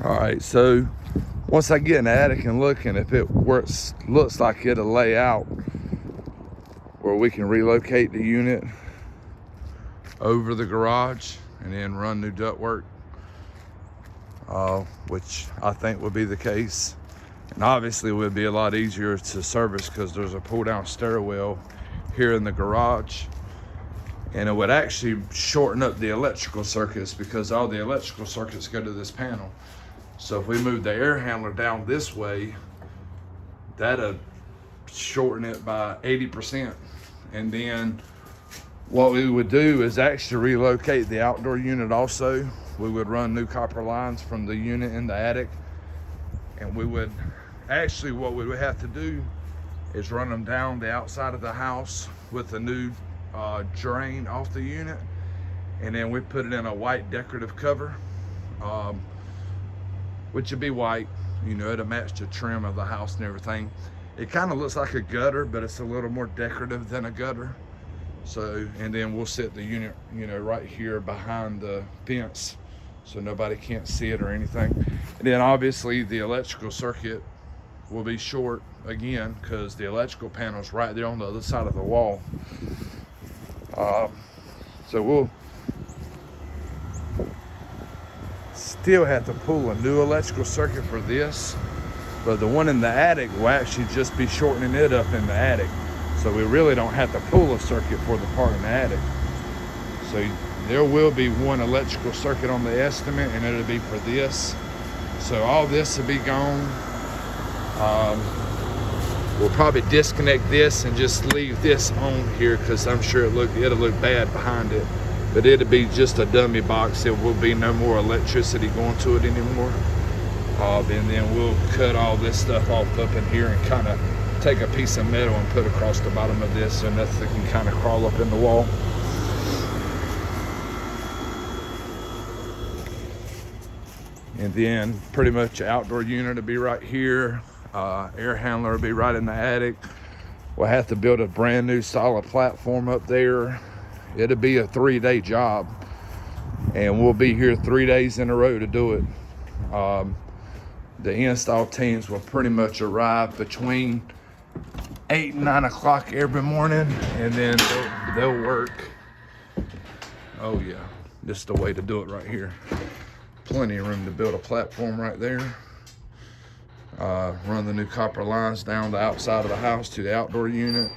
All right, so once I get in the attic and looking, if it works, looks like it'll lay out where we can relocate the unit over the garage and then run new ductwork, which I think would be the case. And obviously it would be a lot easier to service because there's a pull down stairwell here in the garage. And it would actually shorten up the electrical circuits because all the electrical circuits go to this panel. So if we move the air handler down this way, that'll shorten it by 80%. And then what we would do is actually relocate the outdoor unit also. We would run new copper lines from the unit in the attic. And we would, actually what we would have to do is run them down the outside of the house with a new drain off the unit. And then we put it in a white decorative cover. Which would be white, you know, it'll match the trim of the house and everything. It kind of looks like a gutter, but it's a little more decorative than a gutter. So, and then we'll set the unit, you know, right here behind the fence so nobody can't see it or anything. And then obviously the electrical circuit will be short again because the electrical panel's right there on the other side of the wall. So we'll still have to pull a new electrical circuit for this, but the one in the attic will actually just be shortening it up in the attic. So we really don't have to pull a circuit for the part in the attic. So there will be one electrical circuit on the estimate and it'll be for this. So all this will be gone. We'll probably disconnect this and just leave this on here because I'm sure it'll look bad behind it. But it'll be just a dummy box. There will be no more electricity going to it anymore. And then we'll cut all this stuff off up in here and kind of take a piece of metal and put across the bottom of this so nothing can kind of crawl up in the wall. And then pretty much the outdoor unit will be right here. Air handler will be right in the attic. We'll have to build a brand new solid platform up there. It'll be a 3-day job and we'll be here 3 days in a row to do it. The install teams will pretty much arrive between 8 and 9 o'clock every morning and then they'll work. Oh yeah, this is the way to do it right here. Plenty of room to build a platform right there. Run the new copper lines down the outside of the house to the outdoor unit.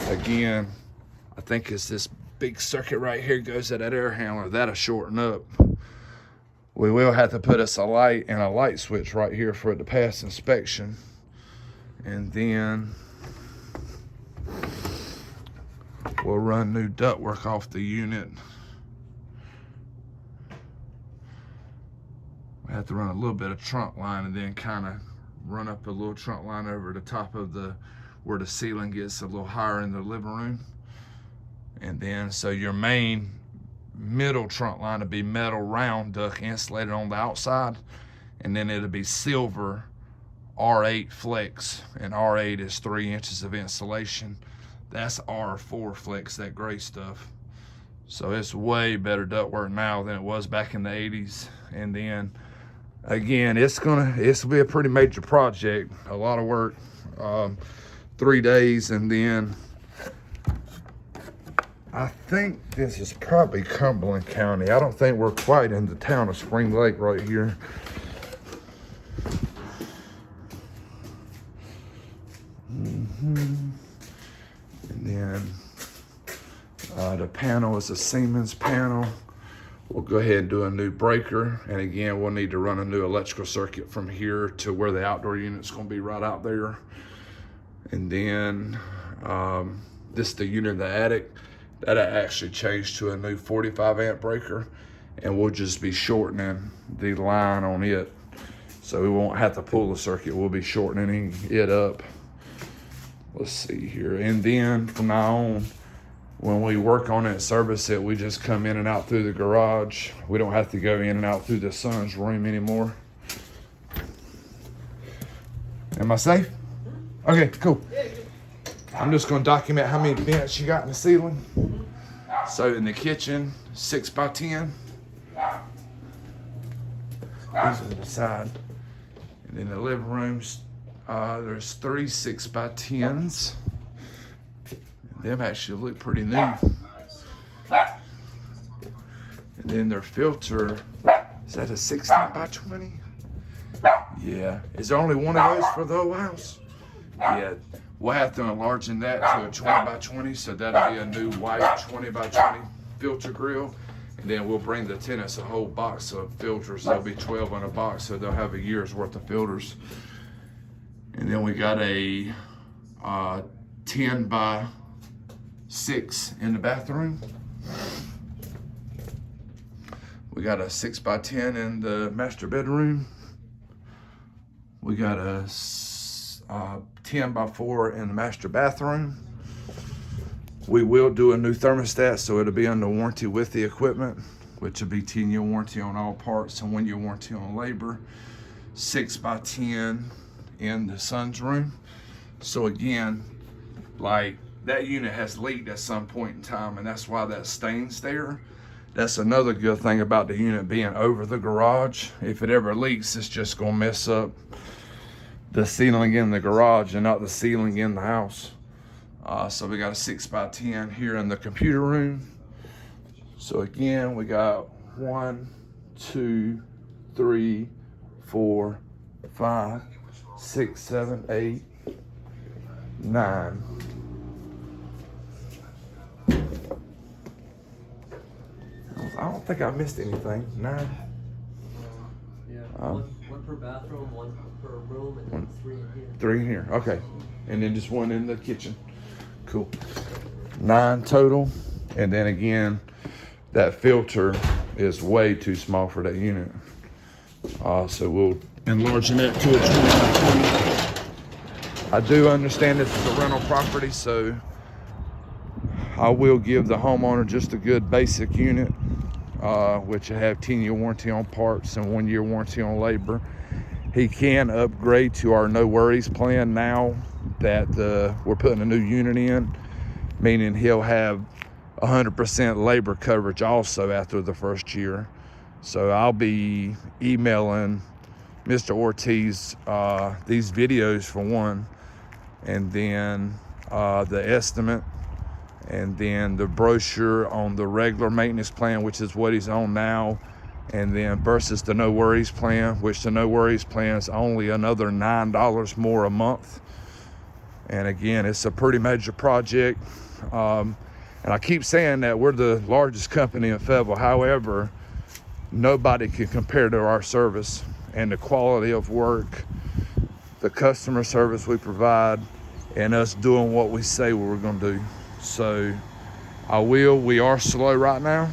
Again, I think it's this big circuit right here goes to that air handler. That'll shorten up. We will have to put us a light and a light switch right here for it to pass inspection. And then we'll run new ductwork off the unit. We have to run a little bit of trunk line and then kind of run up a little trunk line over the top of where the ceiling gets a little higher in the living room. And then, so your main middle trunk line will be metal round duct insulated on the outside. And then it'll be silver R8 flex. And R8 is 3 inches of insulation. That's R4 flex, that gray stuff. So it's way better ductwork now than it was back in the 80s. And then, again, it's will be a pretty major project. A lot of work. 3 days, and then I think this is probably Cumberland County. I don't think we're quite in the town of Spring Lake right here. And then the panel is a Siemens panel. We'll go ahead and do a new breaker. And again, we'll need to run a new electrical circuit from here to where the outdoor unit's gonna be right out there. And then this is the unit in the attic. That'll actually change to a new 45 amp breaker. And we'll just be shortening the line on it. So we won't have to pull the circuit. We'll be shortening it up. Let's see here. And then from now on, when we work on it and service it, we just come in and out through the garage. We don't have to go in and out through the son's room anymore. Am I safe? Okay, cool. I'm just gonna document how many vents you got in the ceiling. So in the kitchen, 6 by 10. These are the side. And then the living rooms, there's 3 6x10s. Them actually look pretty new. And then their filter, is that a 16x20? Yeah. Is there only one of those for the whole house? Yeah. We'll have to enlarge that to a 20x20, so that'll be a new white 20x20 filter grill. And then we'll bring the tenants a whole box of filters. There'll be 12 in a box, so they'll have a year's worth of filters. And then we got a 10x6 in the bathroom. We got a 6x10 in the master bedroom. We got a 10x4 in the master bathroom. We will do a new thermostat, so it'll be under warranty with the equipment, which will be 10-year warranty on all parts and 1-year warranty on labor. 6x10 in the son's room. So again, like that unit has leaked at some point in time, and that's why that stain's there. That's another good thing about the unit being over the garage. If it ever leaks, it's just gonna mess up the ceiling in the garage and not the ceiling in the house. So we got a 6x10 here in the computer room. So again, we got 1, 2, 3, 4, 5, 6, 7, 8, 9. I don't think I missed anything. 9. Yeah, one per bathroom, 1 per room, and then 3 in here. 3 in here, okay. And then just 1 in the kitchen. Cool. 9 total. And then again, that filter is way too small for that unit. So we'll enlarge that to a 20x20. I do understand this is a rental property, so I will give the homeowner just a good basic unit, which will have 10-year warranty on parts and 1-year warranty on labor. He can upgrade to our no worries plan now that we're putting a new unit in, meaning he'll have 100% labor coverage also after the first year. So I'll be emailing Mr. Ortiz these videos for one, and then the estimate, and then the brochure on the regular maintenance plan, which is what he's on now, and then versus the no worries plan, which the no worries plan is only another $9 more a month. And again, it's a pretty major project. And I keep saying that we're the largest company in Fayetteville. However, nobody can compare to our service and the quality of work, the customer service we provide, and us doing what we say we're gonna do. So we are slow right now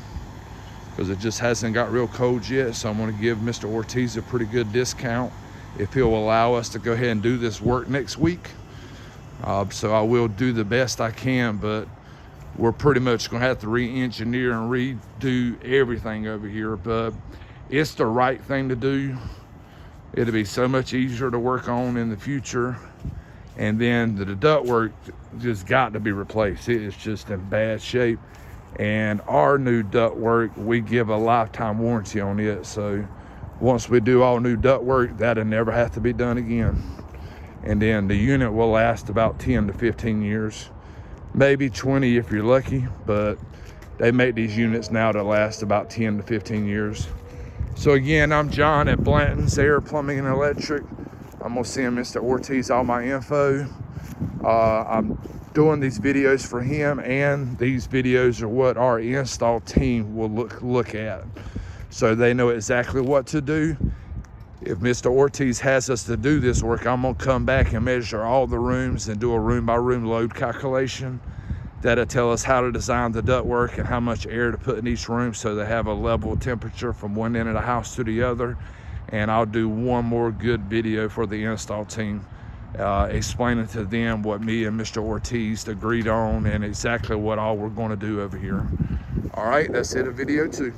because it just hasn't got real cold yet. So I'm gonna give Mr. Ortiz a pretty good discount if he'll allow us to go ahead and do this work next week. So I will do the best I can, but we're pretty much gonna have to re-engineer and redo everything over here, but it's the right thing to do. It'll be so much easier to work on in the future. And then the ductwork just got to be replaced. It is just in bad shape. And our new ductwork, we give a lifetime warranty on it. So once we do all new ductwork, that'll never have to be done again. And then the unit will last about 10 to 15 years, maybe 20 if you're lucky, but they make these units now to last about 10 to 15 years. So again, I'm John at Blanton's Air Plumbing and Electric. I'm gonna send Mr. Ortiz all my info. I'm doing these videos for him, and these videos are what our install team will look at, so they know exactly what to do. If Mr. Ortiz has us to do this work, I'm gonna come back and measure all the rooms and do a room by room load calculation. That'll tell us how to design the ductwork and how much air to put in each room so they have a level temperature from one end of the house to the other. And I'll do one more good video for the install team, explaining to them what me and Mr. Ortiz agreed on and exactly what all we're gonna do over here. All right, that's it, a video 2.